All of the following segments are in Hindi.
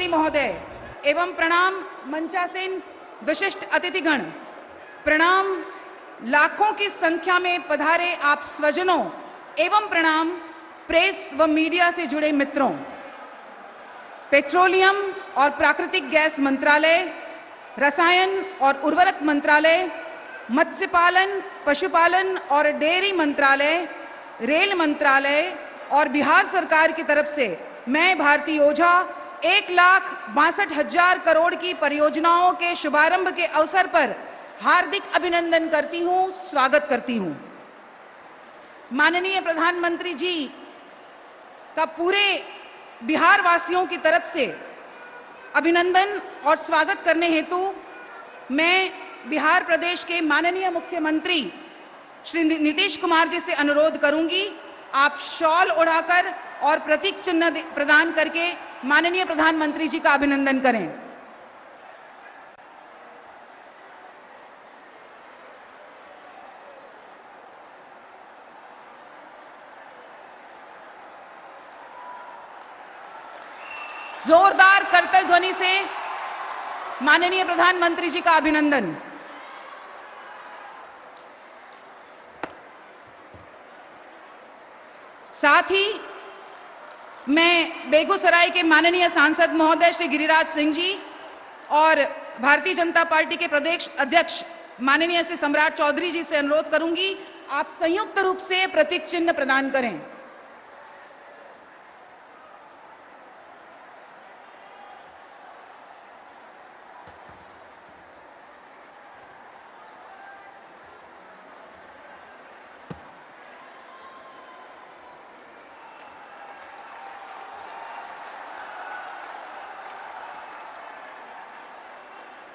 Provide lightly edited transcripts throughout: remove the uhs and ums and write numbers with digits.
मुख्यमंत्री महोदय एवं प्रणाम मंचासीन विशिष्ट अतिथिगण, प्रणाम लाखों की संख्या में पधारे आप स्वजनों एवं प्रणाम प्रेस व मीडिया से जुड़े मित्रों। पेट्रोलियम और प्राकृतिक गैस मंत्रालय, रसायन और उर्वरक मंत्रालय, मत्स्य पालन, पशुपालन और डेयरी मंत्रालय, रेल मंत्रालय और बिहार सरकार की तरफ से मैं भारती ओझा 1,62,000 करोड़ की परियोजनाओं के शुभारंभ के अवसर पर हार्दिक अभिनंदन करती हूं, स्वागत करती हूं। माननीय प्रधानमंत्री जी का पूरे बिहार वासियों की तरफ से अभिनंदन और स्वागत करने हेतु मैं बिहार प्रदेश के माननीय मुख्यमंत्री श्री नीतीश कुमार जी से अनुरोध करूंगी, आप शॉल ओढ़ाकर और प्रतीक चिन्ह प्रदान करके माननीय प्रधानमंत्री जी का अभिनंदन करें। जोरदार करतल ध्वनि से माननीय प्रधानमंत्री जी का अभिनंदन। साथ ही मैं बेगूसराय के माननीय सांसद महोदय श्री गिरिराज सिंह जी और भारतीय जनता पार्टी के प्रदेश अध्यक्ष माननीय श्री सम्राट चौधरी जी से अनुरोध करूंगी, आप संयुक्त रूप से प्रतीक चिन्ह प्रदान करें।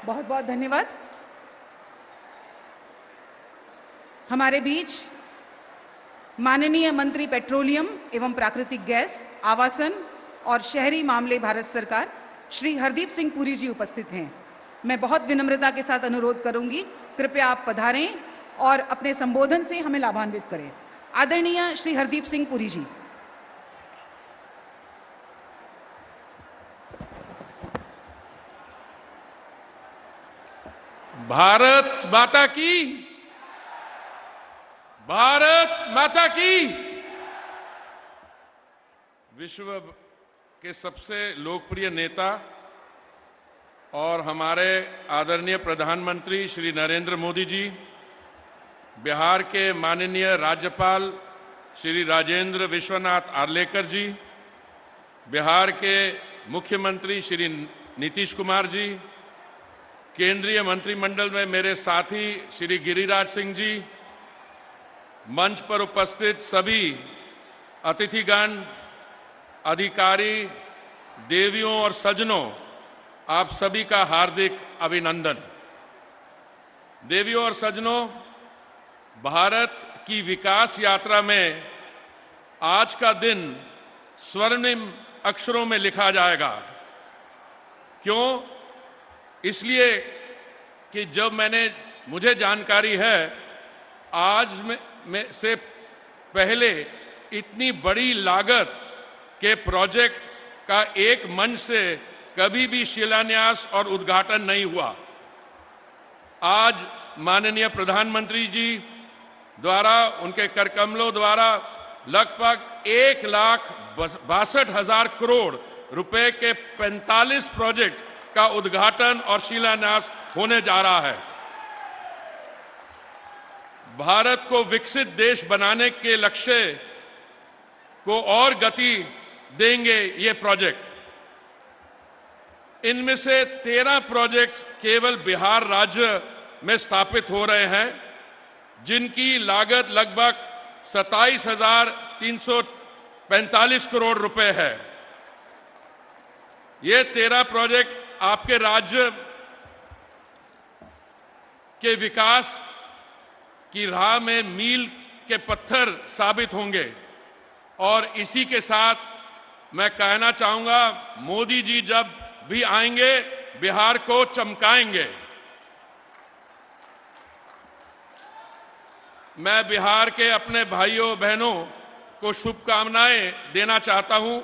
बहुत बहुत धन्यवाद। हमारे बीच माननीय मंत्री पेट्रोलियम एवं प्राकृतिक गैस, आवासन और शहरी मामले भारत सरकार श्री हरदीप सिंह पुरी जी उपस्थित हैं। मैं बहुत विनम्रता के साथ अनुरोध करूंगी, कृपया आप पधारें और अपने संबोधन से हमें लाभान्वित करें। आदरणीय श्री हरदीप सिंह पुरी जी। भारत माता की, भारत माता की। विश्व के सबसे लोकप्रिय नेता और हमारे आदरणीय प्रधानमंत्री श्री नरेंद्र मोदी जी, बिहार के माननीय राज्यपाल श्री राजेंद्र विश्वनाथ आर्लेकर जी, बिहार के मुख्यमंत्री श्री नीतीश कुमार जी, केंद्रीय मंत्रिमंडल में मेरे साथी श्री गिरिराज सिंह जी, मंच पर उपस्थित सभी अतिथिगण, अधिकारी, देवियों और सज्जनों, आप सभी का हार्दिक अभिनंदन। देवियों और सज्जनों, भारत की विकास यात्रा में आज का दिन स्वर्णिम अक्षरों में लिखा जाएगा। क्यों? इसलिए कि जब मुझे जानकारी है, आज में से पहले इतनी बड़ी लागत के प्रोजेक्ट का एक मंच से कभी भी शिलान्यास और उद्घाटन नहीं हुआ। आज माननीय प्रधानमंत्री जी द्वारा, उनके करकमलों द्वारा लगभग 1,62,000 करोड़ रुपए के 45 प्रोजेक्ट का उद्घाटन और शिलान्यास होने जा रहा है। भारत को विकसित देश बनाने के लक्ष्य को और गति देंगे ये प्रोजेक्ट। इनमें से 13 प्रोजेक्ट्स केवल बिहार राज्य में स्थापित हो रहे हैं, जिनकी लागत लगभग 27,345 करोड़ रुपए है। ये 13 प्रोजेक्ट आपके राज्य के विकास की राह में मील के पत्थर साबित होंगे। और इसी के साथ मैं कहना चाहूंगा, मोदी जी जब भी आएंगे बिहार को चमकाएंगे। मैं बिहार के अपने भाइयों बहनों को शुभकामनाएं देना चाहता हूं।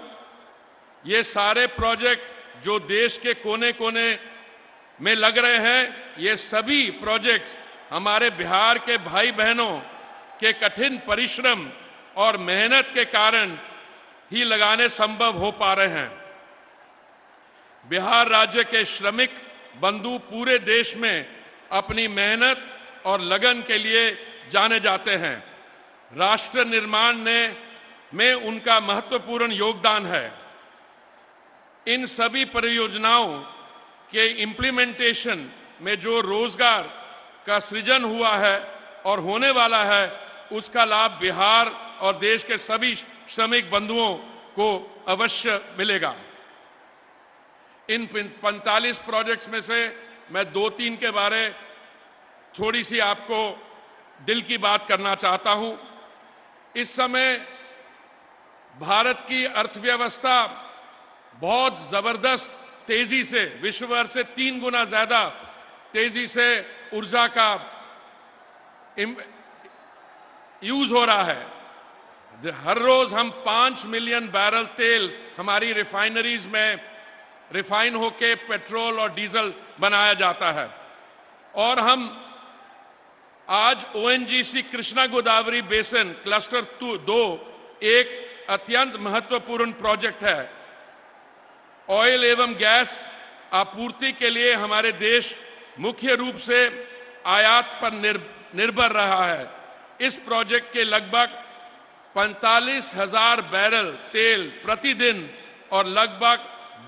ये सारे प्रोजेक्ट जो देश के कोने कोने में लग रहे हैं, ये सभी प्रोजेक्ट्स हमारे बिहार के भाई बहनों के कठिन परिश्रम और मेहनत के कारण ही लगाने संभव हो पा रहे हैं। बिहार राज्य के श्रमिक बंधु पूरे देश में अपनी मेहनत और लगन के लिए जाने जाते हैं। राष्ट्र निर्माण में उनका महत्वपूर्ण योगदान है। इन सभी परियोजनाओं के इम्प्लीमेंटेशन में जो रोजगार का सृजन हुआ है और होने वाला है, उसका लाभ बिहार और देश के सभी श्रमिक बंधुओं को अवश्य मिलेगा। इन 45 प्रोजेक्ट्स में से मैं 2-3 के बारे थोड़ी सी आपको दिल की बात करना चाहता हूं। इस समय भारत की अर्थव्यवस्था बहुत जबरदस्त तेजी से, विश्व भर से 3 गुना ज्यादा तेजी से ऊर्जा का यूज हो रहा है। हर रोज हम 5 मिलियन बैरल तेल हमारी रिफाइनरीज में रिफाइन होके पेट्रोल और डीजल बनाया जाता है। और हम आज ONGC Krishna Godavari basin cluster 2 एक अत्यंत महत्वपूर्ण प्रोजेक्ट है। ऑयल एवं गैस आपूर्ति के लिए हमारे देश मुख्य रूप से आयात पर निर्भर रहा है। इस प्रोजेक्ट के लगभग 45,000 बैरल तेल प्रतिदिन और लगभग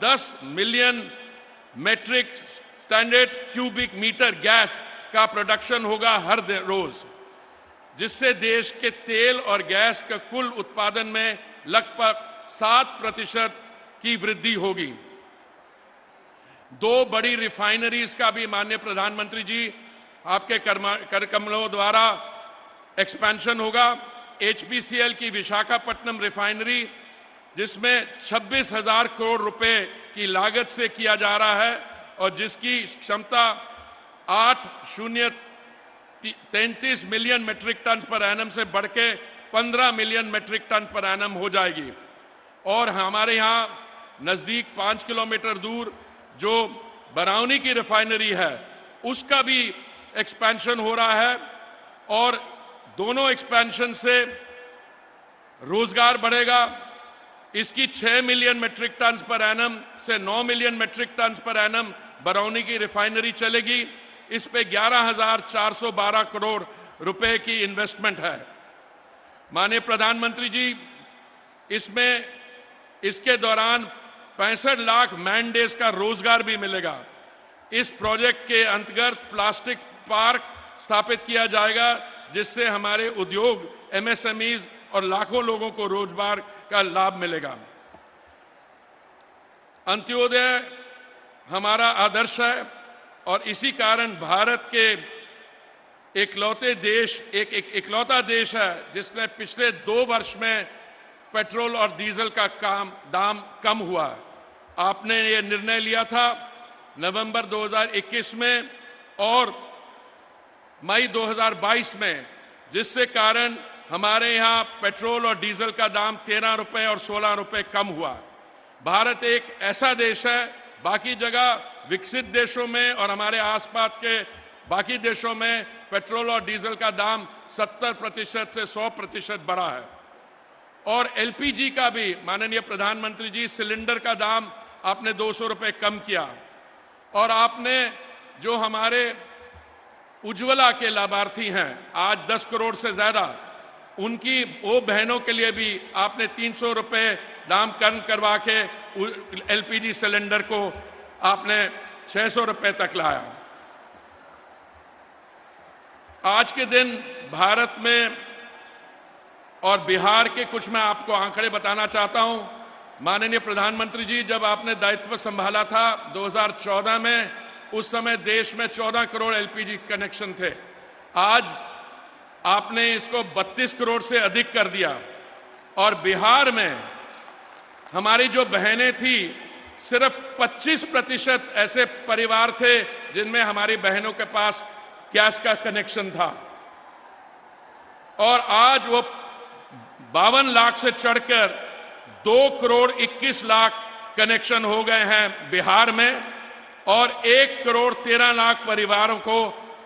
10 million metric standard cubic metre gas का प्रोडक्शन होगा हर रोज, जिससे देश के तेल और गैस के कुल उत्पादन में लगभग 7% की वृद्धि होगी। 2 बड़ी रिफाइनरीज का भी माननीय प्रधानमंत्री जी आपके कर कमलों द्वारा एक्सपेंशन होगा। एचपीसीएल की विशाखापट्टनम रिफाइनरी, जिसमें 26,000 करोड़ रुपए की लागत से किया जा रहा है और जिसकी क्षमता 8,033 million metric ton per annum से बढ़ के 15 million metric ton per annum हो जाएगी। और हमारे यहाँ नजदीक 5 किलोमीटर दूर जो बरौनी की रिफाइनरी है, उसका भी एक्सपेंशन हो रहा है। और दोनों एक्सपेंशन से रोजगार बढ़ेगा। इसकी 6 million metric ton per annum से 9 million metric ton per annum Barauni की रिफाइनरी चलेगी। इस पे 11,412 करोड़ रुपए की इन्वेस्टमेंट है। माननीय प्रधानमंत्री जी, इसके दौरान 65 लाख मैन डेज का रोजगार भी मिलेगा। इस प्रोजेक्ट के अंतर्गत प्लास्टिक पार्क स्थापित किया जाएगा, जिससे हमारे उद्योग, एमएसएमईज और लाखों लोगों को रोजगार का लाभ मिलेगा। अंत्योदय हमारा आदर्श है और इसी कारण भारत के इकलौता देश है जिसने पिछले 2 वर्ष में पेट्रोल और डीजल का दाम कम हुआ। आपने ये निर्णय लिया था नवंबर 2021 में और मई 2022 में, जिससे कारण हमारे यहाँ पेट्रोल और डीजल का दाम 13 रुपए और 16 रुपए कम हुआ। भारत एक ऐसा देश है, बाकी जगह विकसित देशों में और हमारे आसपास के बाकी देशों में पेट्रोल और डीजल का दाम 70% से 100% बढ़ा है। और एलपीजी का भी माननीय प्रधानमंत्री जी, सिलेंडर का दाम आपने 200 रुपए कम किया। और आपने जो हमारे उज्ज्वला के लाभार्थी हैं, आज 10 करोड़ से ज्यादा, उनकी वो बहनों के लिए भी आपने 300 रुपए दाम कम करवा के एलपीजी सिलेंडर को आपने 600 रुपए तक लाया। आज के दिन भारत में और बिहार के कुछ मैं आपको आंकड़े बताना चाहता हूं। माननीय प्रधानमंत्री जी, जब आपने दायित्व संभाला था 2014 में, उस समय देश में 14 करोड़ एलपीजी कनेक्शन थे। आज आपने इसको 32 करोड़ से अधिक कर दिया। और बिहार में हमारी जो बहनें थी, सिर्फ 25% ऐसे परिवार थे जिनमें हमारी बहनों के पास गैस का कनेक्शन था। और आज वो 52 लाख से चढ़कर 2 करोड़ 21 लाख कनेक्शन हो गए हैं बिहार में और 1,13,00,000 परिवारों को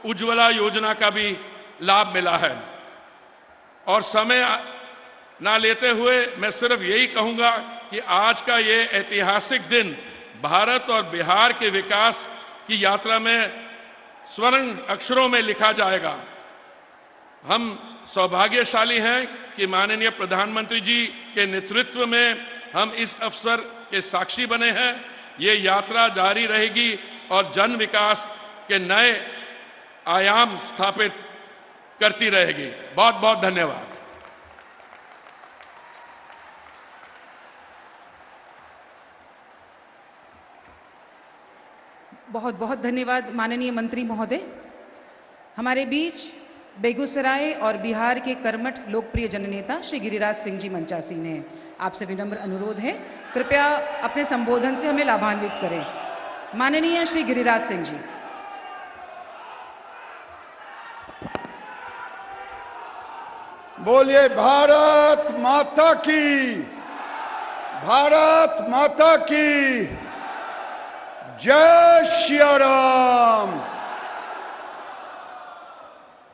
उज्ज्वला योजना का भी लाभ मिला है। और समय ना लेते हुए मैं सिर्फ यही कहूंगा कि आज का ये ऐतिहासिक दिन भारत और बिहार के विकास की यात्रा में स्वर्ण अक्षरों में लिखा जाएगा। हम सौभाग्यशाली हैं कि माननीय प्रधानमंत्री जी के नेतृत्व में हम इस अवसर के साक्षी बने हैं। ये यात्रा जारी रहेगी और जन विकास के नए आयाम स्थापित करती रहेगी। बहुत बहुत धन्यवाद। बहुत बहुत धन्यवाद माननीय मंत्री महोदय। हमारे बीच बेगूसराय और बिहार के कर्मठ लोकप्रिय जननेता श्री गिरिराज सिंह जी मंचासीन हैं। आपसे विनम्र अनुरोध है, कृपया अपने संबोधन से हमें लाभान्वित करें। माननीय श्री गिरिराज सिंह जी। बोलिए भारत माता की, भारत माता की जय श्री राम।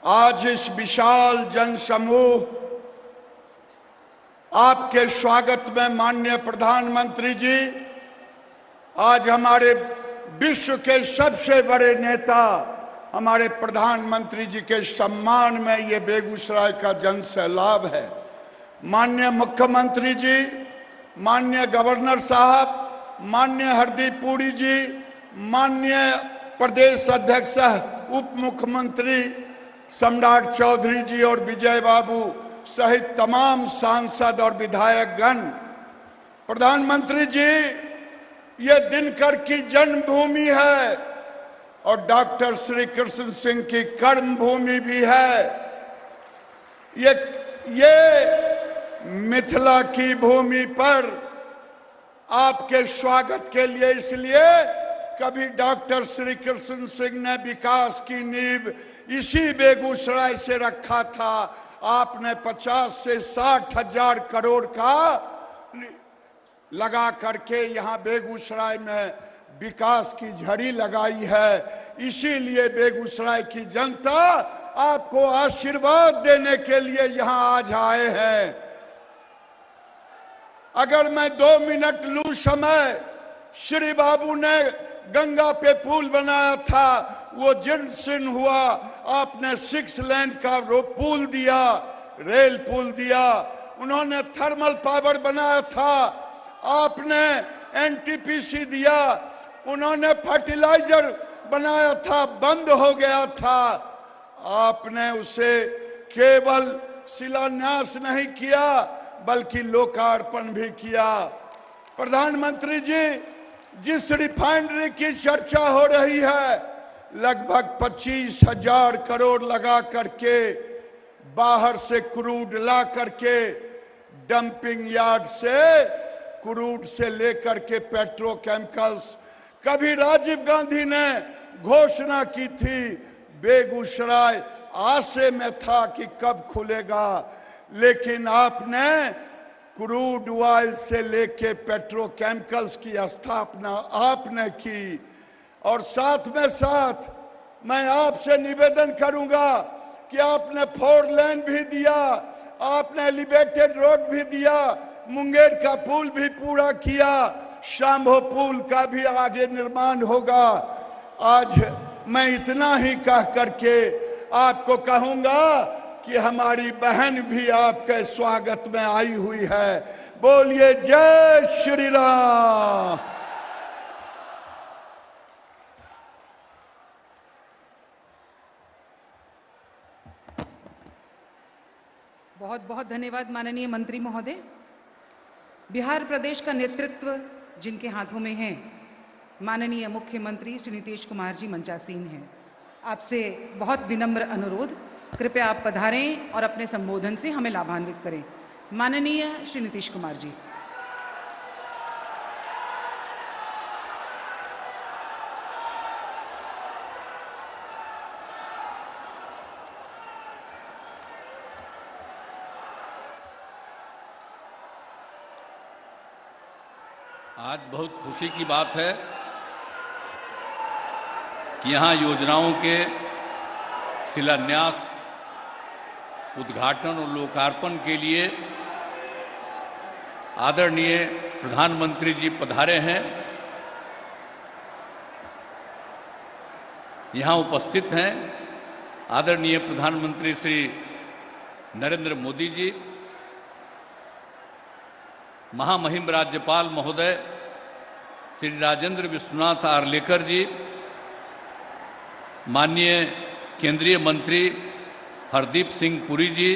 आज इस विशाल जनसमूह आपके स्वागत में माननीय प्रधानमंत्री जी, आज हमारे विश्व के सबसे बड़े नेता हमारे प्रधानमंत्री जी के सम्मान में ये बेगूसराय का जन सैलाब है। माननीय मुख्यमंत्री जी, माननीय गवर्नर साहब, माननीय हरदीप पुरी जी, माननीय प्रदेश अध्यक्ष उप मुख्यमंत्री सम्राट चौधरी जी और विजय बाबू सहित तमाम सांसद और विधायक गण, प्रधानमंत्री जी, ये दिनकर की जन्मभूमि है और डॉक्टर श्री कृष्ण सिंह की कर्मभूमि भी है। ये मिथिला की भूमि पर आपके स्वागत के लिए इसलिए कभी डॉक्टर श्री कृष्ण सिंह ने विकास की नींव इसी बेगूसराय से रखा था। आपने 50 से 60 हजार करोड़ का लगा करके यहाँ बेगूसराय में विकास की झड़ी लगाई है। इसीलिए बेगूसराय की जनता आपको आशीर्वाद देने के लिए यहाँ आज आए हैं। अगर मैं 2 मिनट लूं समय, श्री बाबू ने गंगा पे पुल बनाया था, वो जीर्ण शीर्ण हुआ। आपने 6 लेन का पुल दिया, रेल पुल दिया। उन्होंने थर्मल पावर बनाया था, आपने एनटीपीसी दिया। उन्होंने फर्टिलाइजर बनाया था, बंद हो गया था, आपने उसे केवल शिलान्यास नहीं किया बल्कि लोकार्पण भी किया। प्रधानमंत्री जी, जिस रिफाइनरी की चर्चा हो रही है, लगभग 25,000 करोड़ लगा करके बाहर से क्रूड ला करके डंपिंग यार्ड से क्रूड से लेकर के पेट्रोकेमिकल्स, कभी राजीव गांधी ने घोषणा की थी बेगूसराय आशे में था कि कब खुलेगा, लेकिन आपने क्रूड ऑयल से लेके पेट्रोकेमिकल्स की स्थापना आपने की। और साथ में साथ मैं आपसे निवेदन करूंगा कि आपने 4 लेन भी दिया, आपने एलिवेटेड रोड भी दिया, मुंगेर का पुल भी पूरा किया, शाम्भो पुल का भी आगे निर्माण होगा। आज मैं इतना ही कह करके आपको कहूंगा कि हमारी बहन भी आपके स्वागत में आई हुई है। बोलिए जय श्री राम। बहुत बहुत धन्यवाद माननीय मंत्री महोदय। बिहार प्रदेश का नेतृत्व जिनके हाथों में है, माननीय मुख्यमंत्री श्री नीतीश कुमार जी मंचासीन हैं। आपसे बहुत विनम्र अनुरोध, कृपया आप पधारें और अपने संबोधन से हमें लाभान्वित करें। माननीय श्री नीतीश कुमार जी। आज बहुत खुशी की बात है कि यहाँ योजनाओं के शिलान्यास, उद्घाटन और लोकार्पण के लिए आदरणीय प्रधानमंत्री जी पधारे हैं। यहाँ उपस्थित हैं आदरणीय प्रधानमंत्री श्री नरेंद्र मोदी जी, महामहिम राज्यपाल महोदय श्री राजेंद्र विश्वनाथ आर्लेकर जी, माननीय केंद्रीय मंत्री हरदीप सिंह पुरी जी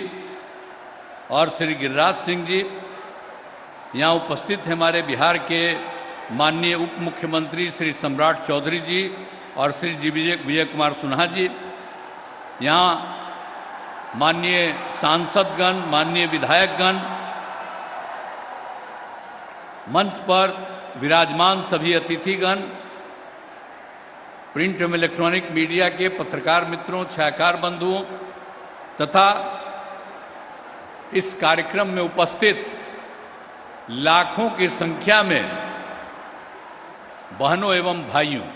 और श्री गिरिराज सिंह जी। यहाँ उपस्थित हैं हमारे बिहार के माननीय उप मुख्यमंत्री श्री सम्राट चौधरी जी और श्री जी विजय कुमार सिन्हा जी। यहाँ माननीय सांसदगण, माननीय विधायकगण, मंच पर विराजमान सभी अतिथिगण, प्रिंट एवं इलेक्ट्रॉनिक मीडिया के पत्रकार मित्रों, छायाकार बंधुओं तथा इस कार्यक्रम में उपस्थित लाखों की संख्या में बहनों एवं भाइयों,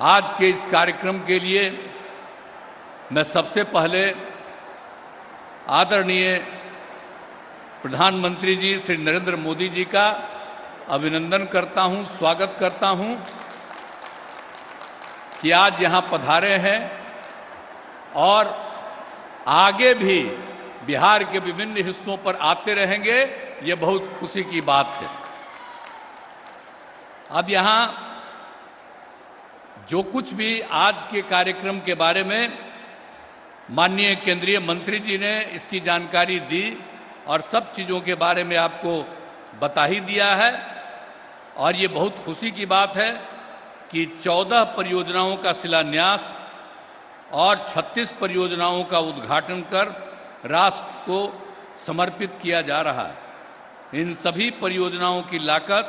आज के इस कार्यक्रम के लिए मैं सबसे पहले आदरणीय प्रधानमंत्री जी श्री नरेंद्र मोदी जी का अभिनंदन करता हूं, स्वागत करता हूं कि आज यहां पधारे हैं और आगे भी बिहार के विभिन्न हिस्सों पर आते रहेंगे। ये बहुत खुशी की बात है। अब यहां जो कुछ भी आज के कार्यक्रम के बारे में माननीय केंद्रीय मंत्री जी ने इसकी जानकारी दी और सब चीजों के बारे में आपको बता ही दिया है, और ये बहुत खुशी की बात है कि 14 परियोजनाओं का शिलान्यास और 36 परियोजनाओं का उद्घाटन कर राष्ट्र को समर्पित किया जा रहा है। इन सभी परियोजनाओं की लागत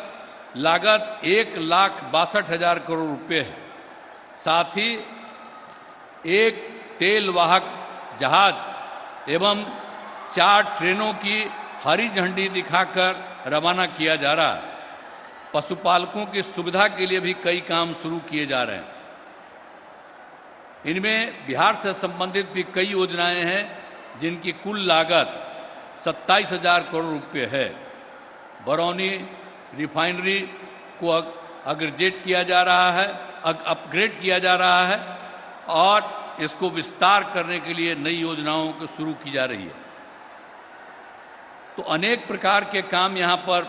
1,62,000 करोड़ रुपए है। साथ ही एक तेल वाहक जहाज एवं 4 ट्रेनों की हरी झंडी दिखाकर रवाना किया जा रहा है। पशुपालकों की सुविधा के लिए भी कई काम शुरू किए जा रहे हैं। इनमें बिहार से संबंधित भी कई योजनाएं हैं जिनकी कुल लागत 27,000 करोड़ रुपए है। बरौनी रिफाइनरी को अपग्रेड किया जा रहा है और इसको विस्तार करने के लिए नई योजनाओं को शुरू की जा रही है। तो अनेक प्रकार के काम यहाँ पर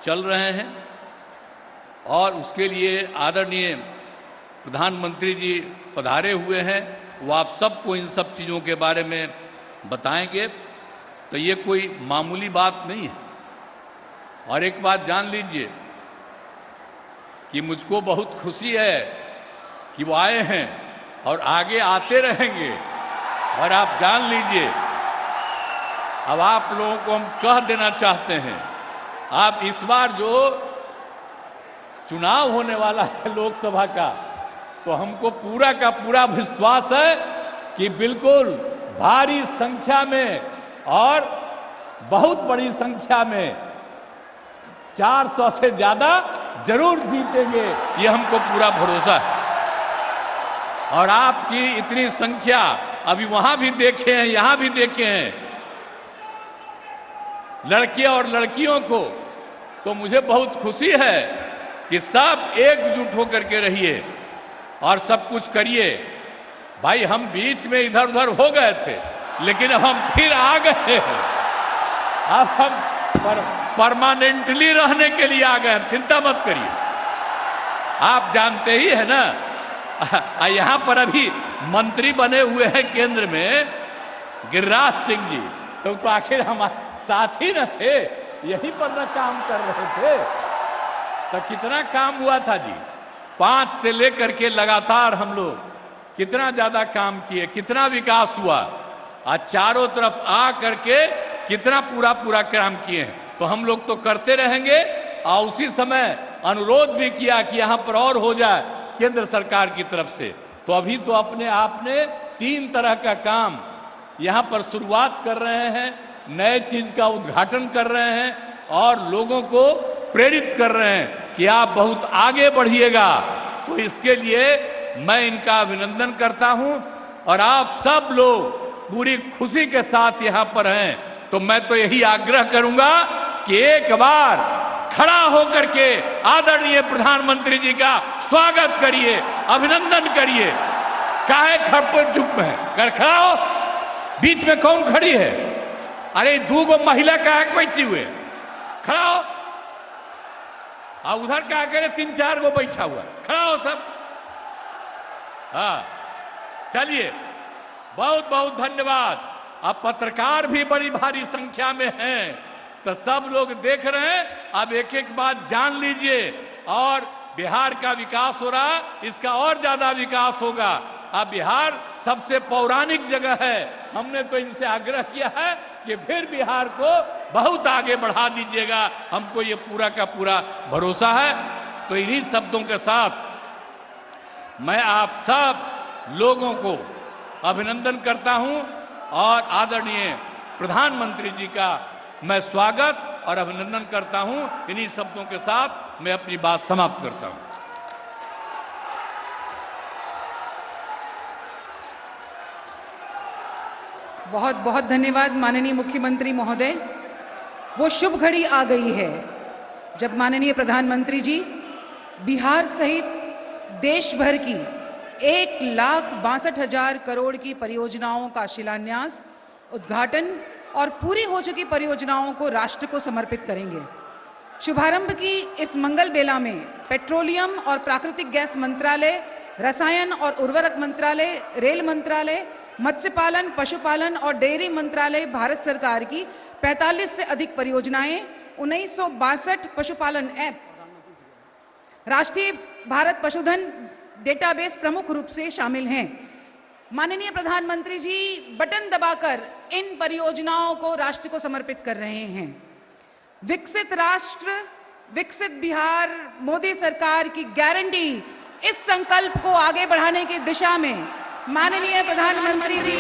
चल रहे हैं और उसके लिए आदरणीय प्रधानमंत्री जी पधारे हुए हैं। वो आप सबको इन सब चीज़ों के बारे में बताएंगे। तो ये कोई मामूली बात नहीं है। और एक बात जान लीजिए कि मुझको बहुत खुशी है कि वो आए हैं और आगे आते रहेंगे। और आप जान लीजिए, अब आप लोगों को हम कह देना चाहते हैं, आप इस बार जो चुनाव होने वाला है लोकसभा का, तो हमको पूरा का पूरा विश्वास है कि बिल्कुल भारी संख्या में और बहुत बड़ी संख्या में 400 से ज्यादा जरूर जीतेंगे, ये हमको पूरा भरोसा है। और आपकी इतनी संख्या अभी वहां भी देखे हैं, यहां भी देखे हैं, लड़के और लड़कियों को। तो मुझे बहुत खुशी है कि सब एकजुट होकर के रहिए और सब कुछ करिए। भाई हम बीच में इधर उधर हो गए थे, लेकिन अब हम फिर आ गए हैं। अब हम परमानेंटली रहने के लिए आ गए हैं, चिंता मत करिए। आप जानते ही है ना, यहां पर अभी मंत्री बने हुए हैं केंद्र में गिरिराज सिंह जी, तो आखिर हमारे साथ ही न थे, यहीं पर न काम कर रहे थे। तो कितना काम हुआ था जी, 5 से लेकर के लगातार हम लोग कितना ज्यादा काम किए, कितना विकास हुआ। आज चारों तरफ आ करके कितना पूरा काम किए हैं। तो हम लोग तो करते रहेंगे। और उसी समय अनुरोध भी किया कि यहां पर और हो जाए केंद्र सरकार की तरफ से। तो अभी तो अपने आप ने 3 तरह का काम यहां पर शुरुआत कर रहे हैं, नए चीज का उद्घाटन कर रहे हैं और लोगों को प्रेरित कर रहे हैं कि आप बहुत आगे बढ़िएगा। तो इसके लिए मैं इनका अभिनंदन करता हूं और आप सब लोग पूरी खुशी के साथ यहां पर हैं, तो मैं तो यही आग्रह करूंगा कि एक बार खड़ा होकर के आदरणीय प्रधानमंत्री जी का स्वागत करिए, अभिनंदन करिए। काहे खड़पर चुप है, कर खड़ा हो। बीच में कौन खड़ी है? अरे दूगो महिला काहे बैठी हुए, खड़ा हो। उधर क्या करे, 3-4 गो बैठा हुआ, खड़ा हो सब। हाँ चलिए, बहुत बहुत धन्यवाद। अब पत्रकार भी बड़ी भारी संख्या में हैं, तो सब लोग देख रहे हैं। अब एक एक बात जान लीजिए, और बिहार का विकास हो रहा, इसका और ज्यादा विकास होगा। अब बिहार सबसे पौराणिक जगह है, हमने तो इनसे आग्रह किया है कि फिर बिहार को बहुत आगे बढ़ा दीजिएगा, हमको ये पूरा का पूरा भरोसा है। तो इन्हीं शब्दों के साथ मैं आप सब लोगों को अभिनंदन करता हूं और आदरणीय प्रधानमंत्री जी का मैं स्वागत और अभिनंदन करता हूं। इन्हीं शब्दों के साथ मैं अपनी बात समाप्त करता हूं। बहुत बहुत धन्यवाद माननीय मुख्यमंत्री महोदय। वो शुभ घड़ी आ गई है जब माननीय प्रधानमंत्री जी बिहार सहित देश भर की 1,62,000 करोड़ की परियोजनाओं का शिलान्यास, उद्घाटन और पूरी हो चुकी परियोजनाओं को राष्ट्र को समर्पित करेंगे। शुभारंभ की इस मंगल बेला में पेट्रोलियम और प्राकृतिक गैस मंत्रालय, रसायन और उर्वरक मंत्रालय, रेल मंत्रालय, मत्स्य पालन, पशुपालन और डेयरी मंत्रालय भारत सरकार की 45 से अधिक परियोजनाएं, 1962 पशुपालन ऐप, राष्ट्रीय भारत पशुधन डेटाबेस प्रमुख रूप से शामिल हैं। माननीय प्रधानमंत्री जी बटन दबाकर इन परियोजनाओं को राष्ट्र को समर्पित कर रहे हैं। विकसित राष्ट्र, विकसित बिहार, मोदी सरकार की गारंटी, इस संकल्प को आगे बढ़ाने की दिशा में माननीय प्रधानमंत्री जी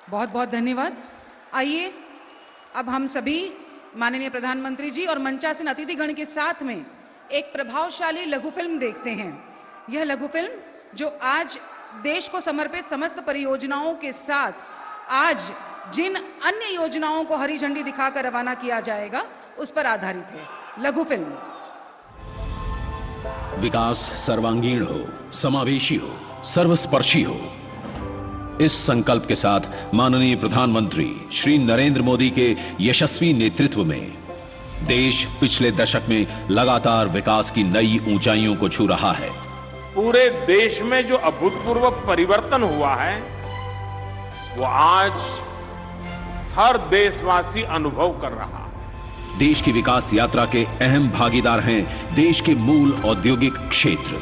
बहुत बहुत धन्यवाद। आइए अब हम सभी माननीय प्रधानमंत्री जी और मंचासीन अतिथिगण के साथ में एक प्रभावशाली लघु फिल्म देखते हैं। यह लघु फिल्म जो आज देश को समर्पित समस्त परियोजनाओं के साथ आज जिन अन्य योजनाओं को हरी झंडी दिखाकर रवाना किया जाएगा उस पर आधारित है। लघु फिल्म। विकास सर्वांगीण हो, समावेशी हो, सर्वस्पर्शी हो, इस संकल्प के साथ माननीय प्रधानमंत्री श्री नरेंद्र मोदी के यशस्वी नेतृत्व में देश पिछले दशक में लगातार विकास की नई ऊंचाइयों को छू रहा है। पूरे देश में जो अभूतपूर्व परिवर्तन हुआ है, वो आज हर देशवासी अनुभव कर रहा है। देश की विकास यात्रा के अहम भागीदार हैं देश के मूल औद्योगिक क्षेत्र,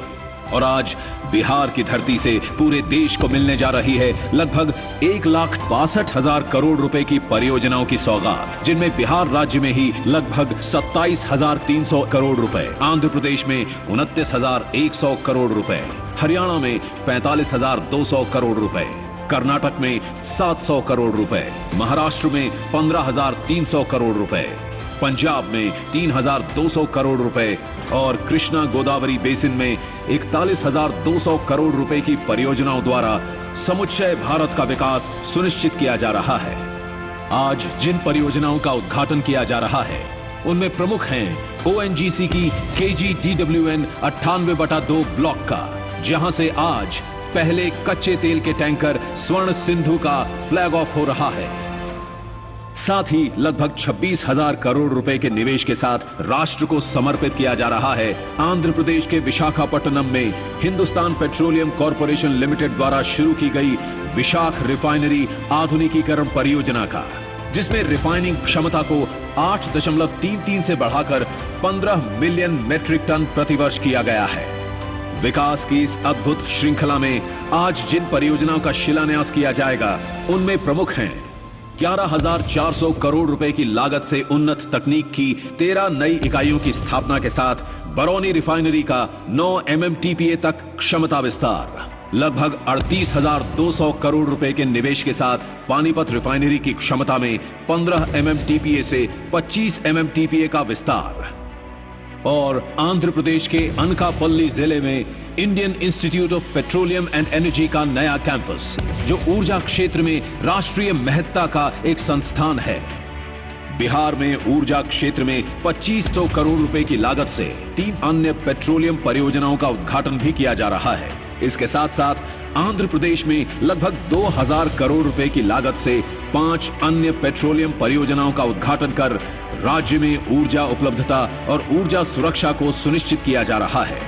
और आज बिहार की धरती से पूरे देश को मिलने जा रही है लगभग 1,62,000 करोड़ रुपए की परियोजनाओं की सौगात, जिनमें बिहार राज्य में ही लगभग 27,300 करोड़ रुपए, आंध्र प्रदेश में 29,100 करोड़ रुपए, हरियाणा में 45,200 करोड़ रुपए, कर्नाटक में 700 करोड़ रुपए, महाराष्ट्र में 15,300 करोड़ रुपए, पंजाब में 3,200 करोड़ रुपए और कृष्णा गोदावरी बेसिन में 41,200 करोड़ रुपए की परियोजनाओं द्वारा समुच्चय भारत का विकास सुनिश्चित किया जा रहा है। आज जिन परियोजनाओं का उद्घाटन किया जा रहा है उनमें प्रमुख हैं ONGC की KGDWN 98/2 ब्लॉक का, जहां से आज पहले कच्चे तेल के टैंकर स्वर्ण सिंधु का फ्लैग ऑफ हो रहा है। साथ ही लगभग 26,000 करोड़ रुपए के निवेश के साथ राष्ट्र को समर्पित किया जा रहा है आंध्र प्रदेश के विशाखापट्टनम में हिंदुस्तान पेट्रोलियम कॉर्पोरेशन लिमिटेड द्वारा शुरू की गई विशाख रिफाइनरी आधुनिकीकरण परियोजना का, जिसमें रिफाइनिंग क्षमता को 8.33 से बढ़ाकर 15 मिलियन मेट्रिक टन प्रतिवर्ष किया गया है। विकास की इस अद्भुत श्रृंखला में आज जिन परियोजनाओं का शिलान्यास किया जाएगा उनमें प्रमुख हैं 11,400 करोड़ रुपए की लागत से उन्नत तकनीक की 13 नई इकाइयों की स्थापना के साथ बरौनी रिफाइनरी का 9 MMTPA तक क्षमता विस्तार, लगभग 38,200 करोड़ रुपए के निवेश के साथ पानीपत रिफाइनरी की क्षमता में 15 MMTPA से 25 MMTPA का विस्तार, और आंध्र प्रदेश के अनकापल्ली जिले में Indian institute of petroleum and energy का नया कैंपस, जो ऊर्जा क्षेत्र में राष्ट्रीय महत्ता का एक संस्थान है। बिहार में ऊर्जा क्षेत्र में 2,500 करोड़ रुपए की लागत से 3 अन्य पेट्रोलियम परियोजनाओं का उद्घाटन भी किया जा रहा है। इसके साथ साथ आंध्र प्रदेश में लगभग 2,000 करोड़ रुपए की लागत से 5 अन्य पेट्रोलियम परियोजनाओं का उद्घाटन कर राज्य में ऊर्जा उपलब्धता और ऊर्जा सुरक्षा को सुनिश्चित किया जा रहा है।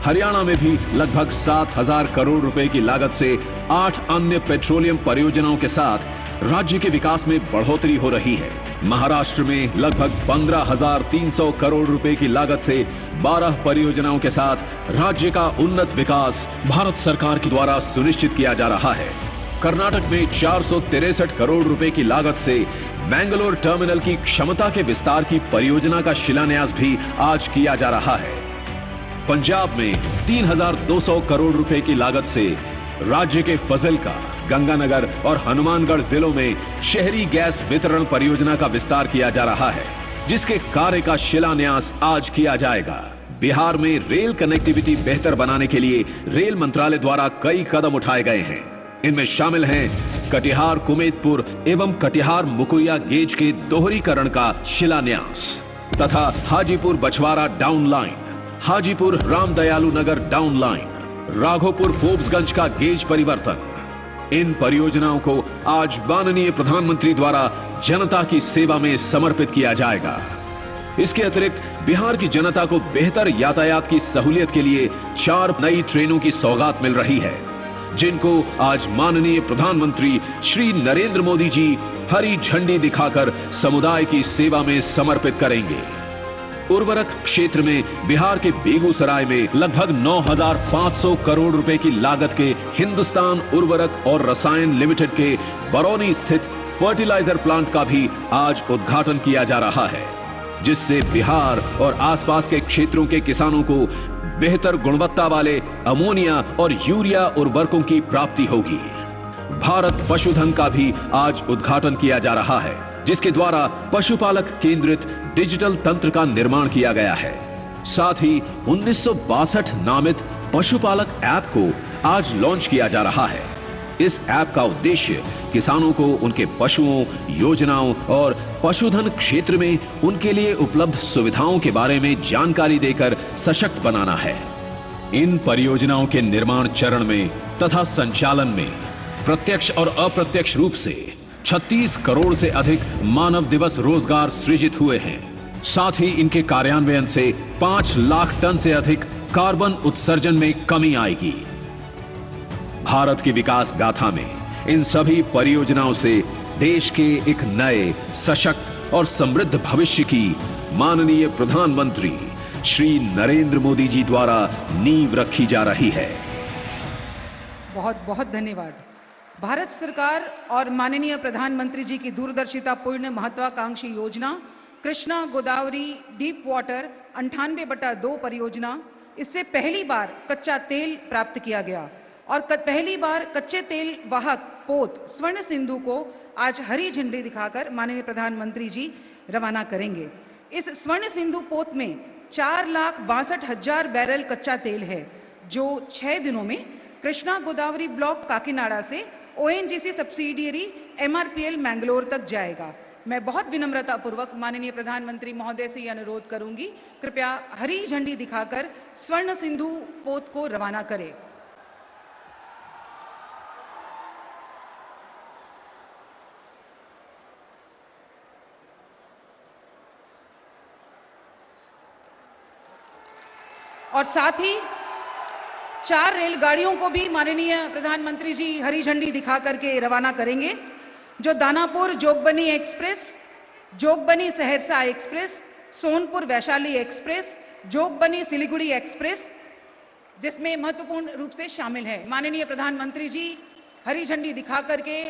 हरियाणा में भी लगभग 7,000 करोड़ रुपए की लागत से 8 अन्य पेट्रोलियम परियोजनाओं के साथ राज्य के विकास में बढ़ोतरी हो रही है। महाराष्ट्र में लगभग 15,300 करोड़ रुपए की लागत से 12 परियोजनाओं के साथ राज्य का उन्नत विकास भारत सरकार के द्वारा सुनिश्चित किया जा रहा है। कर्नाटक में 463 करोड़ रुपए की लागत से बेंगलोर टर्मिनल की क्षमता के विस्तार की परियोजना का शिलान्यास भी आज किया जा रहा है। पंजाब में 3,200 करोड़ रुपए की लागत से राज्य के फजिल्का, गंगानगर और हनुमानगढ़ जिलों में शहरी गैस वितरण परियोजना का विस्तार किया जा रहा है, जिसके कार्य का शिलान्यास आज किया जाएगा। बिहार में रेल कनेक्टिविटी बेहतर बनाने के लिए रेल मंत्रालय द्वारा कई कदम उठाए गए हैं। इनमें शामिल हैं कटिहार कुमेदपुर एवं कटिहार मुकुरिया गेज के दोहरीकरण का शिलान्यास तथा हाजीपुर बछवाड़ा डाउन लाइन, हाजीपुर रामदयालु नगर डाउन लाइन, राघोपुर फोर्ब्सगंज का गेज परिवर्तन। इन परियोजनाओं को आज माननीय प्रधानमंत्री द्वारा जनता की सेवा में समर्पित किया जाएगा। इसके अतिरिक्त बिहार की जनता को बेहतर यातायात की सहूलियत के लिए 4 नई ट्रेनों की सौगात मिल रही है, जिनको आज माननीय प्रधानमंत्री श्री नरेंद्र मोदी जी हरी झंडी दिखाकर समुदाय की सेवा में समर्पित करेंगे। उर्वरक क्षेत्र में बिहार के बेगूसराय में लगभग 9,500 करोड़ रुपए की लागत के हिंदुस्तान उर्वरक और रसायन लिमिटेड के बरौनी स्थित फर्टिलाइजर प्लांट का भी आज उद्घाटन किया जा रहा है, जिससे बिहार और आसपास के क्षेत्रों के किसानों को बेहतर गुणवत्ता वाले अमोनिया और यूरिया उर्वरकों की प्राप्ति होगी। भारत पशुधन का भी आज उद्घाटन किया जा रहा है, जिसके द्वारा पशुपालक केंद्रित डिजिटल तंत्र का निर्माण किया गया है। साथ ही 1962 नामित पशुपालक ऐप को आज लॉन्च किया जा रहा है। इस ऐप का उद्देश्य किसानों को उनके पशुओं, योजनाओं और पशुधन क्षेत्र में उनके लिए उपलब्ध सुविधाओं के बारे में जानकारी देकर सशक्त बनाना है। इन परियोजनाओं के निर्माण चरण में तथा संचालन में प्रत्यक्ष और अप्रत्यक्ष रूप से 36 करोड़ से अधिक मानव दिवस रोजगार सृजित हुए हैं। साथ ही इनके कार्यान्वयन से 5 लाख टन से अधिक कार्बन उत्सर्जन में कमी आएगी। भारत की विकास गाथा में इन सभी परियोजनाओं से देश के एक नए, सशक्त और समृद्ध भविष्य की माननीय प्रधानमंत्री श्री नरेंद्र मोदी जी द्वारा नींव रखी जा रही है। बहुत बहुत धन्यवाद। भारत सरकार और माननीय प्रधानमंत्री जी की दूरदर्शितापूर्ण महत्वाकांक्षी योजना कृष्णा गोदावरी डीप वाटर 98/2 परियोजना, इससे पहली बार कच्चा तेल प्राप्त किया गया और पहली बार कच्चे तेल वाहक पोत स्वर्ण सिंधु को आज हरी झंडी दिखाकर माननीय प्रधानमंत्री जी रवाना करेंगे। इस स्वर्ण सिंधु पोत में 4,62,000 बैरल कच्चा तेल है, जो 6 दिनों में कृष्णा गोदावरी ब्लॉक काकीनाडा से ONGC सब्सिडियरी MRPL मैंगलोर तक जाएगा। मैं बहुत विनम्रता पूर्वक माननीय प्रधानमंत्री महोदय से यह अनुरोध करूंगी, कृपया हरी झंडी दिखाकर स्वर्ण सिंधु पोत को रवाना करें। और साथ ही 4 रेलगाड़ियों को भी माननीय प्रधानमंत्री जी हरी झंडी दिखा करके रवाना करेंगे, जो Danapur Jogbani express, Jogbani Saharsa express, Sonpur Vaishali express, Jogbani Siliguri express, जिसमें महत्वपूर्ण रूप से शामिल है। माननीय प्रधानमंत्री जी हरी झंडी दिखा करके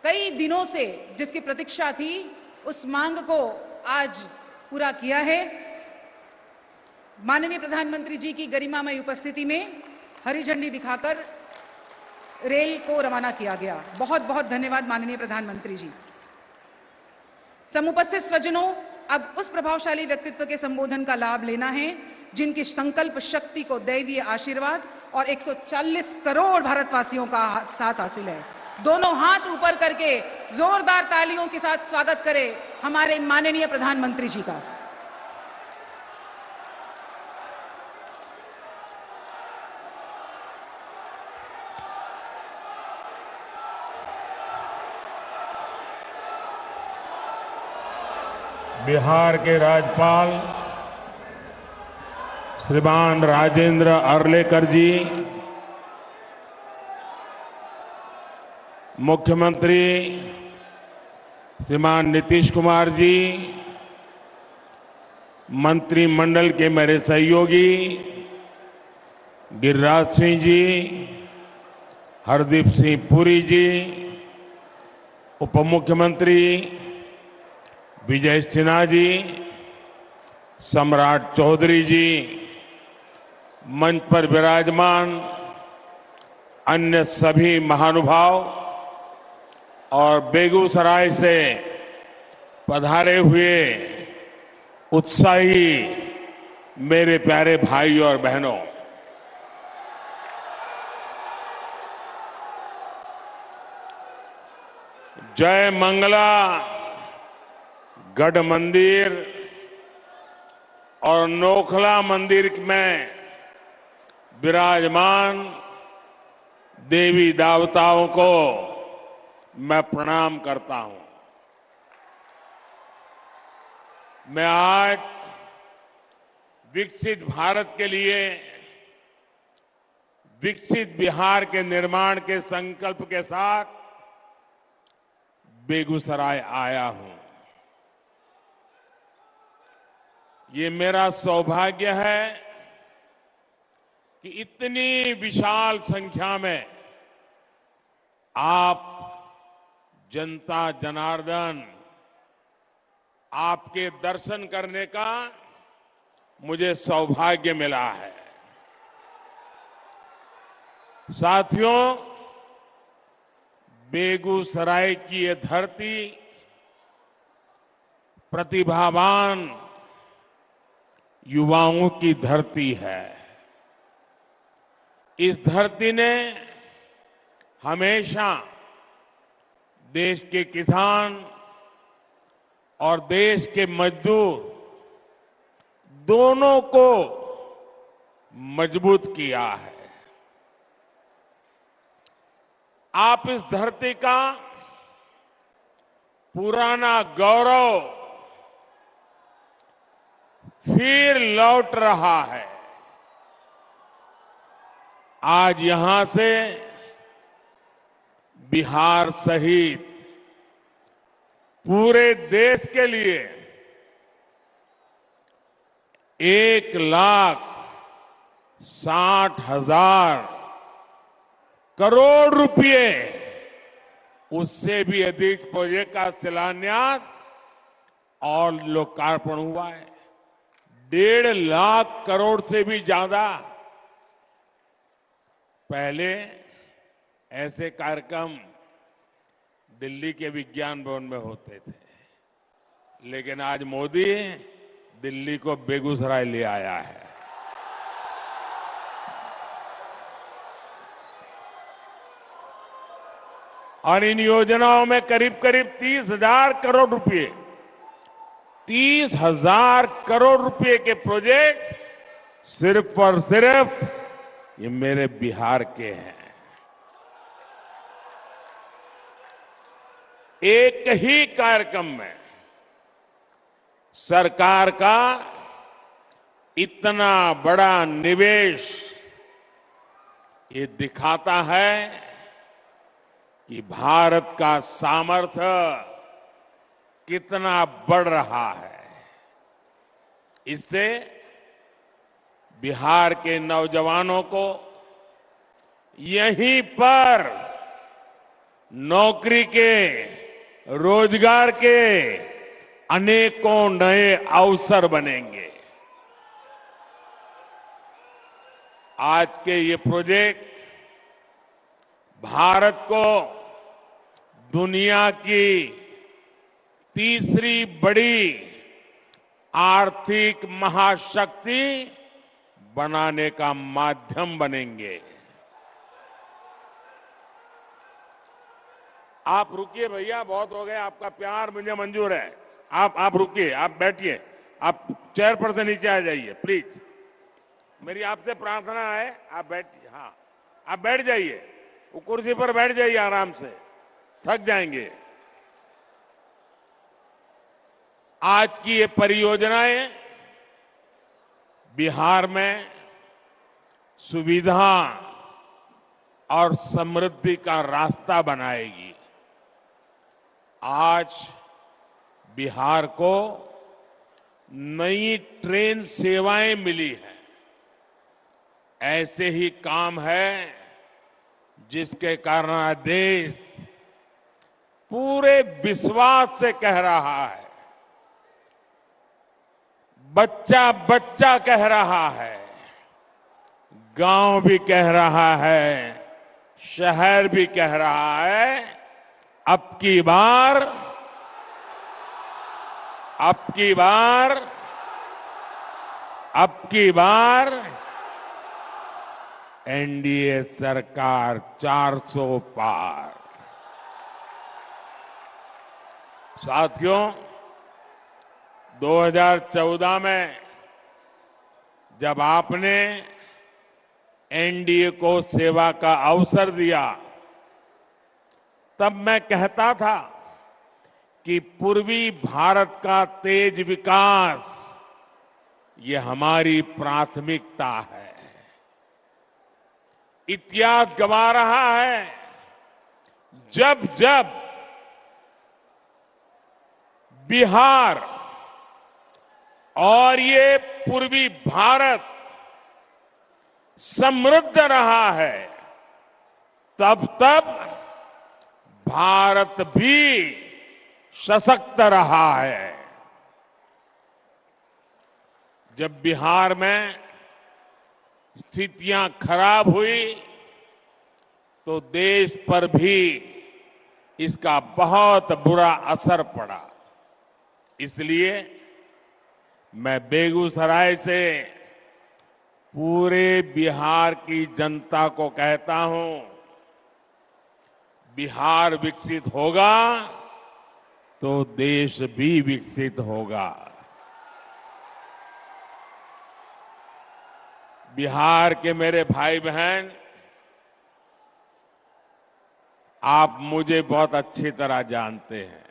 कई दिनों से जिसकी प्रतीक्षा थी, उस मांग को आज पूरा किया है। माननीय प्रधानमंत्री जी की गरिमामय उपस्थिति में हरी झंडी दिखाकर रेल को रवाना किया गया। बहुत बहुत धन्यवाद माननीय प्रधानमंत्री जी। समुपस्थित स्वजनों, अब उस प्रभावशाली व्यक्तित्व के संबोधन का लाभ लेना है जिनकी संकल्प शक्ति को दैवीय आशीर्वाद और 140 करोड़ भारतवासियों का साथ हासिल है। दोनों हाथ ऊपर करके जोरदार तालियों के साथ स्वागत करें हमारे माननीय प्रधानमंत्री जी का। बिहार के राज्यपाल श्रीमान राजेंद्र अर्लेकर जी, मुख्यमंत्री श्रीमान नीतीश कुमार जी, मंत्रिमंडल के मेरे सहयोगी गिरिराज सिंह जी, हरदीप सिंह पुरी जी, उप मुख्यमंत्री विजय सिन्हा जी, सम्राट चौधरी जी, मंच पर विराजमान अन्य सभी महानुभाव और बेगूसराय से पधारे हुए उत्साही मेरे प्यारे भाई और बहनों, जय मंगला गढ़ मंदिर और नोखला मंदिर में विराजमान देवी देवताओं को मैं प्रणाम करता हूं। मैं आज विकसित भारत के लिए विकसित बिहार के निर्माण के संकल्प के साथ बेगूसराय आया हूं। ये मेरा सौभाग्य है कि इतनी विशाल संख्या में आप जनता जनार्दन आपके दर्शन करने का मुझे सौभाग्य मिला है। साथियों, बेगूसराय की ये धरती प्रतिभावान युवाओं की धरती है। इस धरती ने हमेशा देश के किसान और देश के मजदूर दोनों को मजबूत किया है। आप इस धरती का पुराना गौरव फिर लौट रहा है। आज यहां से बिहार सहित पूरे देश के लिए 1,60,000 करोड़ रुपए, उससे भी अधिक प्रोजेक्ट का शिलान्यास और लोकार्पण हुआ है। 1.5 लाख करोड़ से भी ज्यादा। पहले ऐसे कार्यक्रम दिल्ली के विज्ञान भवन में होते थे, लेकिन आज मोदी दिल्ली को बेगूसराय ले आया है। और इन योजनाओं में करीब करीब 30,000 करोड़ रुपए, 30,000 करोड़ रुपए के प्रोजेक्ट सिर्फ और सिर्फ ये मेरे बिहार के हैं। एक ही कार्यक्रम में सरकार का इतना बड़ा निवेश ये दिखाता है कि भारत का सामर्थ्य कितना बढ़ रहा है। इससे बिहार के नौजवानों को यहीं पर नौकरी के, रोजगार के अनेकों नए अवसर बनेंगे। आज के ये प्रोजेक्ट भारत को दुनिया की तीसरी बड़ी आर्थिक महाशक्ति बनाने का माध्यम बनेंगे। आप रुकिए भैया, बहुत हो गए, आपका प्यार मुझे मंजूर है। आप रुकिए, आप बैठिए, आप चेयर पर से नीचे आ जाइए प्लीज। मेरी आपसे प्रार्थना है, आप बैठिए। हाँ, आप बैठ जाइए, वो कुर्सी पर बैठ जाइए आराम से, थक जाएंगे। आज की ये परियोजनाएं बिहार में सुविधा और समृद्धि का रास्ता बनाएगी। आज बिहार को नई ट्रेन सेवाएं मिली हैं। ऐसे ही काम है जिसके कारण देश पूरे विश्वास से कह रहा है, बच्चा बच्चा कह रहा है, गांव भी कह रहा है, शहर भी कह रहा है, अब की बार एनडीए सरकार 400 पार। साथियों, 2014 में जब आपने एनडीए को सेवा का अवसर दिया, तब मैं कहता था कि पूर्वी भारत का तेज विकास ये हमारी प्राथमिकता है। इतिहास गवा रहा है, जब जब बिहार और ये पूर्वी भारत समृद्ध रहा है, तब तब भारत भी सशक्त रहा है। जब बिहार में स्थितियां खराब हुई तो देश पर भी इसका बहुत बुरा असर पड़ा। इसलिए मैं बेगूसराय से पूरे बिहार की जनता को कहता हूं, बिहार विकसित होगा तो देश भी विकसित होगा। बिहार के मेरे भाई बहन, आप मुझे बहुत अच्छी तरह जानते हैं,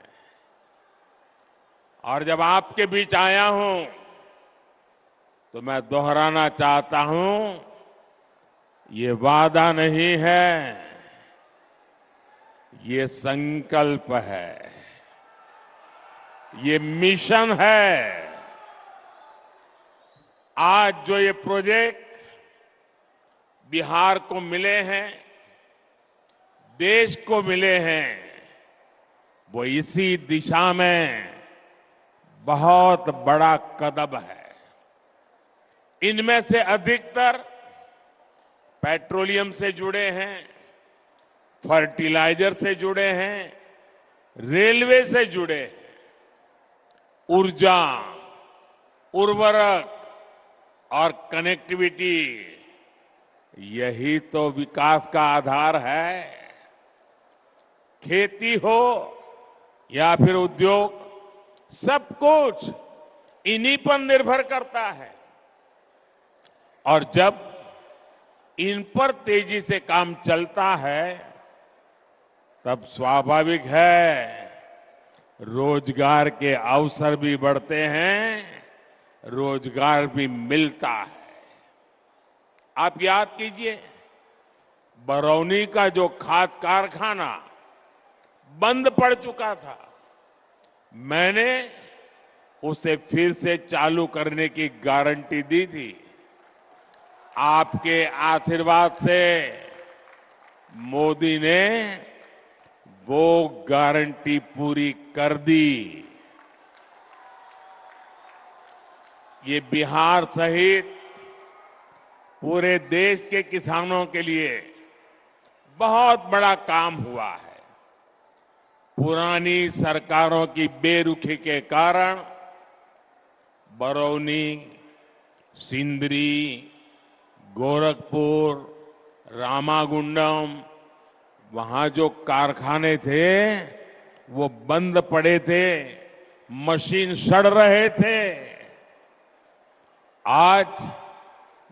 और जब आपके बीच आया हूं तो मैं दोहराना चाहता हूं ये वादा नहीं है, ये संकल्प है, ये मिशन है। आज जो ये प्रोजेक्ट बिहार को मिले हैं, देश को मिले हैं, वो इसी दिशा में बहुत बड़ा कदम है। इनमें से अधिकतर पेट्रोलियम से जुड़े हैं, फर्टिलाइजर से जुड़े हैं, रेलवे से जुड़े हैं, ऊर्जा, उर्वरक और कनेक्टिविटी, यही तो विकास का आधार है। खेती हो या फिर उद्योग, सब कुछ इन्हीं पर निर्भर करता है। और जब इन पर तेजी से काम चलता है, तब स्वाभाविक है रोजगार के अवसर भी बढ़ते हैं, रोजगार भी मिलता है। आप याद कीजिए, बरौनी का जो खाद कारखाना बंद पड़ चुका था, मैंने उसे फिर से चालू करने की गारंटी दी थी। आपके आशीर्वाद से मोदी ने वो गारंटी पूरी कर दी। ये बिहार सहित पूरे देश के किसानों के लिए बहुत बड़ा काम हुआ है। पुरानी सरकारों की बेरुखी के कारण बरौनी, सिंदरी, गोरखपुर, रामागुंडम, वहां जो कारखाने थे वो बंद पड़े थे, मशीन सड़ रहे थे। आज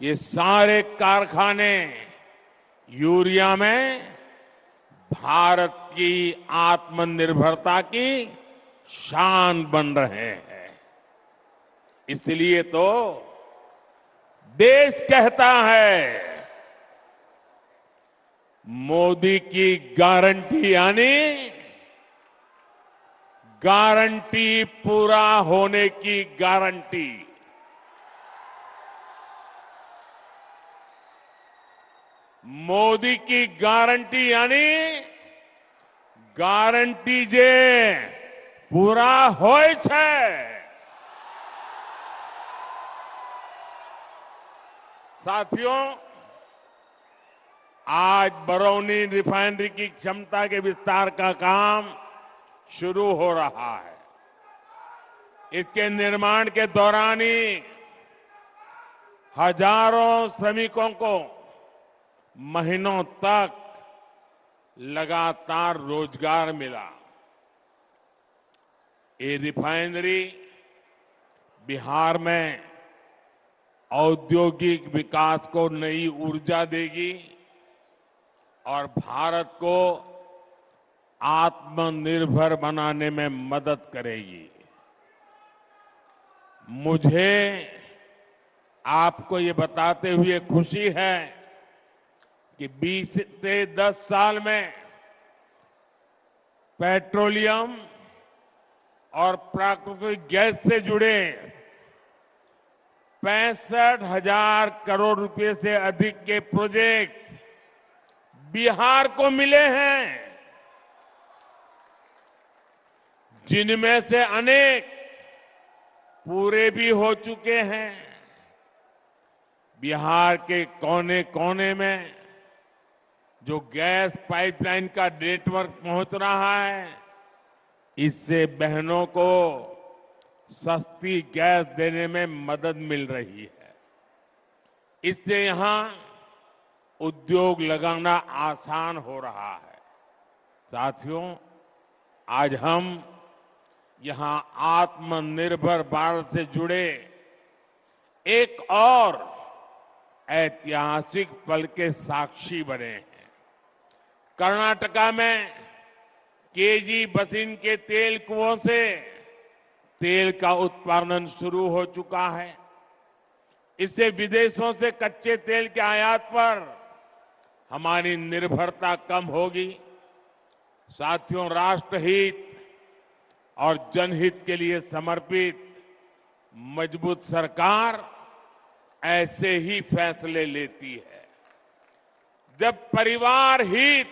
ये सारे कारखाने यूरिया में भारत की आत्मनिर्भरता की शान बन रहे हैं। इसलिए तो देश कहता है, मोदी की गारंटी यानी गारंटी पूरा होने की गारंटी। मोदी की गारंटी यानी गारंटी जे पूरा होय छे। साथियों, आज बरौनी रिफाइनरी की क्षमता के विस्तार का काम शुरू हो रहा है। इसके निर्माण के दौरान ही हजारों श्रमिकों को महीनों तक लगातार रोजगार मिला। ये रिफाइनरी बिहार में औद्योगिक विकास को नई ऊर्जा देगी और भारत को आत्मनिर्भर बनाने में मदद करेगी। मुझे आपको ये बताते हुए खुशी है कि 20 से 10 साल में पेट्रोलियम और प्राकृतिक गैस से जुड़े 65,000 करोड़ रुपए से अधिक के प्रोजेक्ट बिहार को मिले हैं, जिनमें से अनेक पूरे भी हो चुके हैं। बिहार के कोने कोने में जो गैस पाइपलाइन का नेटवर्क पहुंच रहा है, इससे बहनों को सस्ती गैस देने में मदद मिल रही है। इससे यहां उद्योग लगाना आसान हो रहा है। साथियों, आज हम यहां आत्मनिर्भर भारत से जुड़े एक और ऐतिहासिक पल के साक्षी बने हैं। कर्नाटका में केजी बसिन के तेल कुओं से तेल का उत्पादन शुरू हो चुका है। इससे विदेशों से कच्चे तेल के आयात पर हमारी निर्भरता कम होगी। साथियों, राष्ट्रहित और जनहित के लिए समर्पित मजबूत सरकार ऐसे ही फैसले लेती है। जब परिवार हित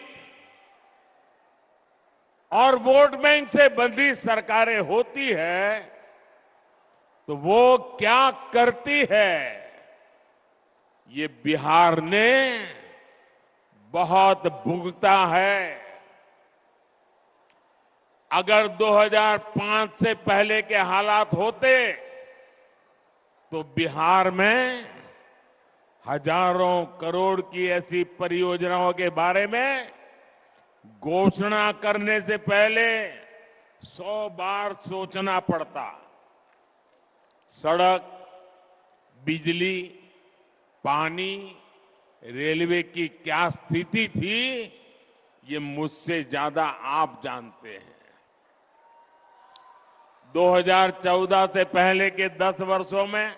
और वोट बैंक से बंधी सरकारें होती है तो वो क्या करती है, ये बिहार ने बहुत भुगता है। अगर 2005 से पहले के हालात होते तो बिहार में हजारों करोड़ की ऐसी परियोजनाओं के बारे में घोषणा करने से पहले 100 बार सोचना पड़ता। सड़क, बिजली, पानी, रेलवे की क्या स्थिति थी, ये मुझसे ज्यादा आप जानते हैं। 2014 से पहले के 10 वर्षों में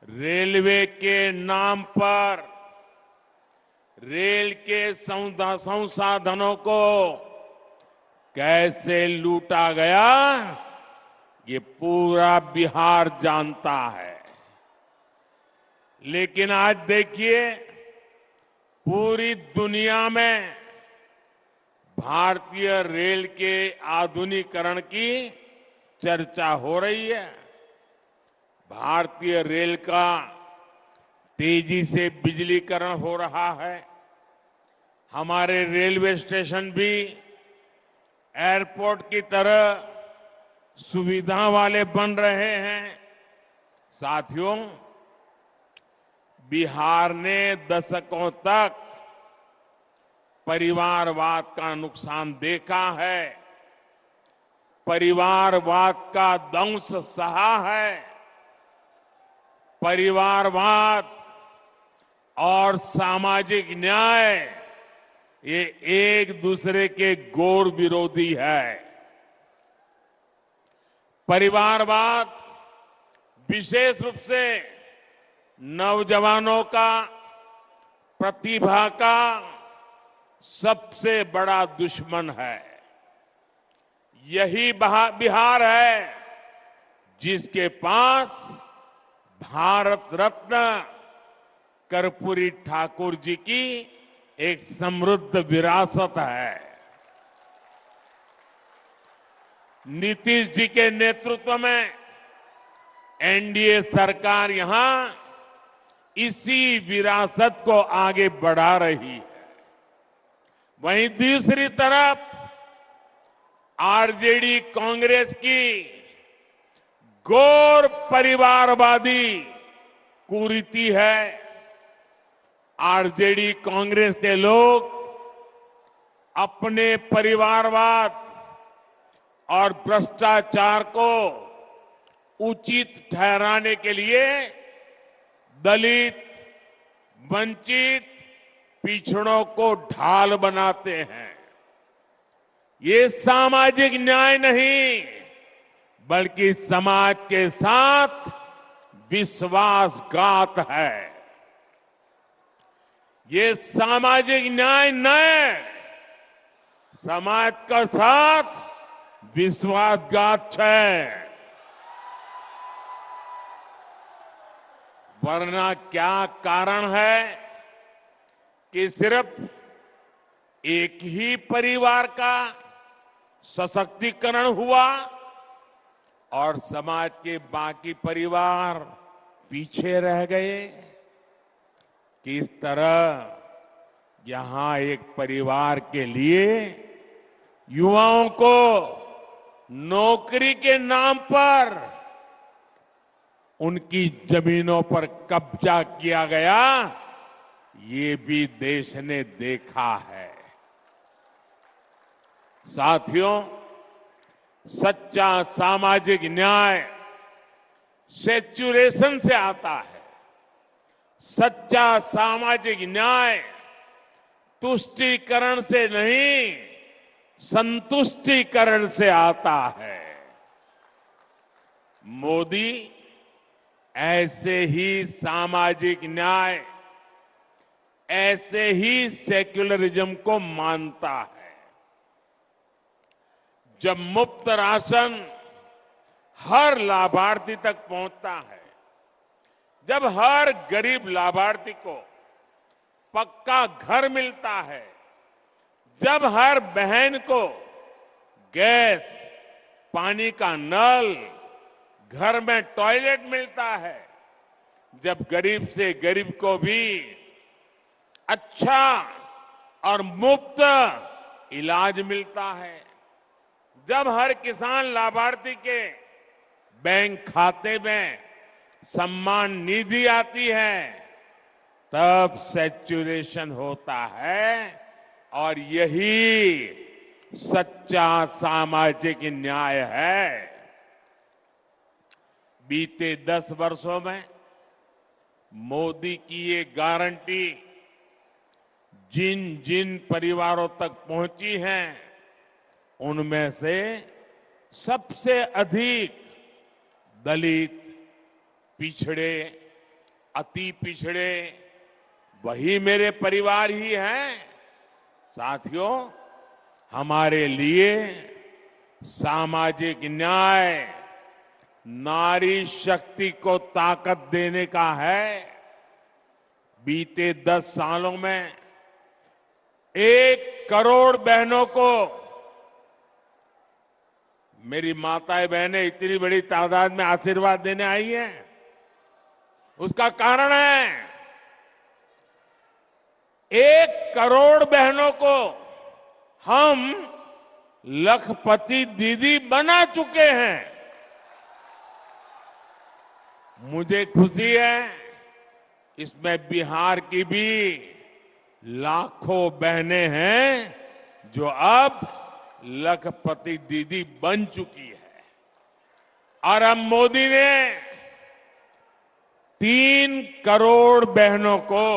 रेलवे के नाम पर रेल के संसाधनों को कैसे लूटा गया, ये पूरा बिहार जानता है। लेकिन आज देखिए, पूरी दुनिया में भारतीय रेल के आधुनिकीकरण की चर्चा हो रही है। भारतीय रेल का तेजी से बिजलीकरण हो रहा है। हमारे रेलवे स्टेशन भी एयरपोर्ट की तरह सुविधा वाले बन रहे हैं। साथियों, बिहार ने दशकों तक परिवारवाद का नुकसान देखा है, परिवारवाद का दंश सहा है। परिवारवाद और सामाजिक न्याय ये एक दूसरे के घोर विरोधी है। परिवारवाद विशेष रूप से नौजवानों का, प्रतिभा का सबसे बड़ा दुश्मन है। यही बिहार है जिसके पास भारत रत्न कर्पूरी ठाकुर जी की एक समृद्ध विरासत है। नीतीश जी के नेतृत्व में एनडीए सरकार यहां इसी विरासत को आगे बढ़ा रही है। वहीं दूसरी तरफ आरजेडी कांग्रेस की घोर परिवारवादी कुरीति है। आरजेडी कांग्रेस के लोग अपने परिवारवाद और भ्रष्टाचार को उचित ठहराने के लिए दलित, वंचित, पिछड़ों को ढाल बनाते हैं। ये सामाजिक न्याय नहीं, बल्कि समाज के साथ विश्वासघात है। ये सामाजिक न्याय न समाज का साथ विश्वासघात है। वरना क्या कारण है कि सिर्फ एक ही परिवार का सशक्तिकरण हुआ और समाज के बाकी परिवार पीछे रह गए? किस तरह यहां एक परिवार के लिए युवाओं को नौकरी के नाम पर उनकी जमीनों पर कब्जा किया गया, ये भी देश ने देखा है। साथियों, सच्चा सामाजिक न्याय सेचुरेशन से आता है। सच्चा सामाजिक न्याय तुष्टीकरण से नहीं, संतुष्टीकरण से आता है। मोदी ऐसे ही सामाजिक न्याय, ऐसे ही सेक्युलरिज्म को मानता है। जब मुफ्त राशन हर लाभार्थी तक पहुंचता है, जब हर गरीब लाभार्थी को पक्का घर मिलता है, जब हर बहन को गैस, पानी का नल, घर में टॉयलेट मिलता है, जब गरीब से गरीब को भी अच्छा और मुफ्त इलाज मिलता है, जब हर किसान लाभार्थी के बैंक खाते में सम्मान निधि आती है, तब सैचुरेशन होता है और यही सच्चा सामाजिक न्याय है। बीते 10 वर्षों में मोदी की ये गारंटी जिन जिन परिवारों तक पहुंची है, उनमें से सबसे अधिक दलित, पिछड़े, अति पिछड़े वही मेरे परिवार ही हैं। साथियों, हमारे लिए सामाजिक न्याय नारी शक्ति को ताकत देने का है। बीते 10 सालों में 1 करोड़ बहनों को, मेरी माताएं बहनें इतनी बड़ी तादाद में आशीर्वाद देने आई हैं, उसका कारण है 1 करोड़ बहनों को हम लखपति दीदी बना चुके हैं। मुझे खुशी है इसमें बिहार की भी लाखों बहनें हैं जो अब लखपति दीदी बन चुकी है। और अब मोदी ने 3 करोड़ बहनों को,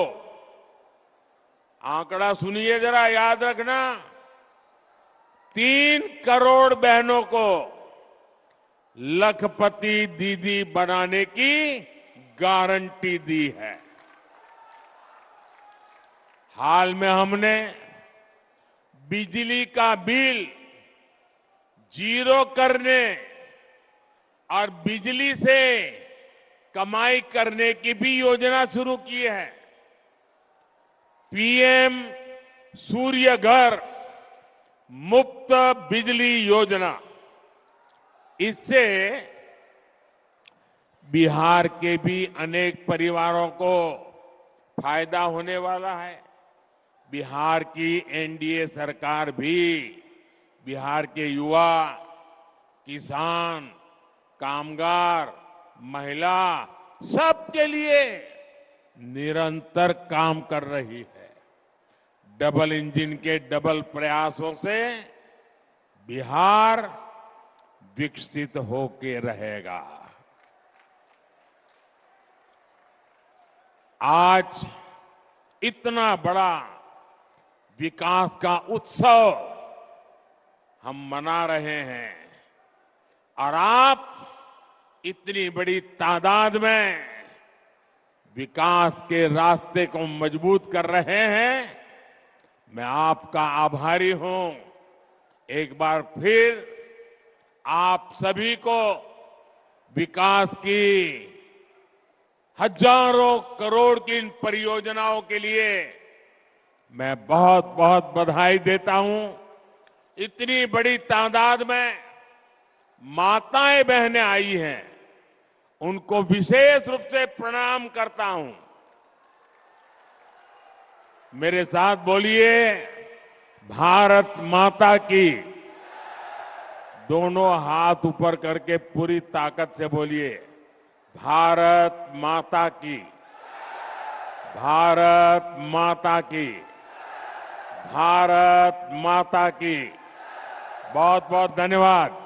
आंकड़ा सुनिए जरा, याद रखना, 3 करोड़ बहनों को लखपति दीदी बनाने की गारंटी दी है। हाल में हमने बिजली का बिल 0 करने और बिजली से कमाई करने की भी योजना शुरू की है। पीएम सूर्य घर मुफ्त बिजली योजना, इससे बिहार के भी अनेक परिवारों को फायदा होने वाला है। बिहार की एनडीए सरकार भी बिहार के युवा, किसान, कामगार, महिला सबके लिए निरंतर काम कर रही है। डबल इंजन के डबल प्रयासों से बिहार विकसित होके रहेगा। आज इतना बड़ा विकास का उत्सव हम मना रहे हैं और आप इतनी बड़ी तादाद में विकास के रास्ते को मजबूत कर रहे हैं। मैं आपका आभारी हूं। एक बार फिर आप सभी को विकास की हजारों करोड़ की इन परियोजनाओं के लिए मैं बहुत बहुत बधाई देता हूं। इतनी बड़ी तादाद में माताएं बहनें आई हैं, उनको विशेष रूप से प्रणाम करता हूं। मेरे साथ बोलिए, भारत माता की। दोनों हाथ ऊपर करके पूरी ताकत से बोलिए, भारत माता की, भारत माता की, भारत माता की। बहुत बहुत धन्यवाद।